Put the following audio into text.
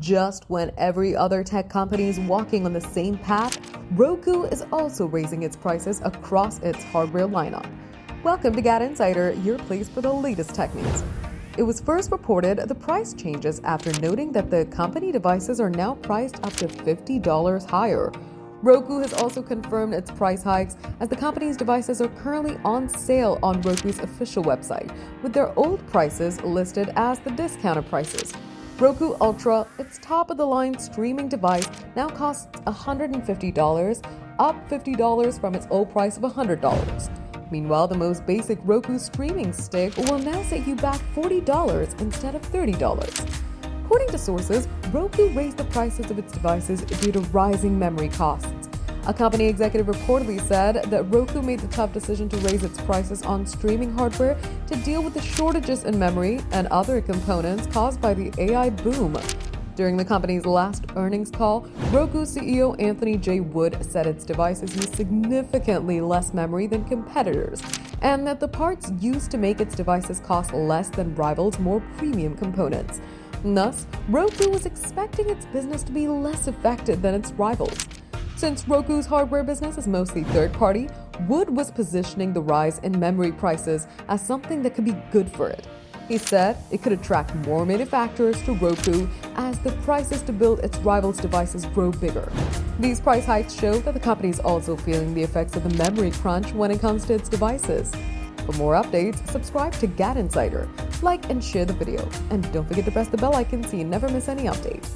Just when every other tech company is walking on the same path, Roku is also raising its prices across its hardware lineup. Welcome to GadInsider, your place for the latest tech news. It was first reported the price changes after noting that the company devices are now priced up to $50 higher. Roku has also confirmed its price hikes as the company's devices are currently on sale on Roku's official website, with their old prices listed as the discounted prices. Roku Ultra, its top-of-the-line streaming device, now costs $150, up $50 from its old price of $100. Meanwhile, the most basic Roku Streaming Stick will now set you back $40 instead of $30. According to sources, Roku raised the prices of its devices due to rising memory costs. A company executive reportedly said that Roku made the tough decision to raise its prices on streaming hardware to deal with the shortages in memory and other components caused by the AI boom. During the company's last earnings call, Roku CEO Anthony J. Wood said its devices use significantly less memory than competitors, and that the parts used to make its devices cost less than rivals' more premium components. Thus, Roku was expecting its business to be less affected than its rivals. Since Roku's hardware business is mostly third-party, Wood was positioning the rise in memory prices as something that could be good for it. He said it could attract more manufacturers to Roku as the prices to build its rivals' devices grow bigger. These price hikes show that the company is also feeling the effects of the memory crunch when it comes to its devices. For more updates, subscribe to GadInsider, like and share the video, and don't forget to press the bell icon so you never miss any updates.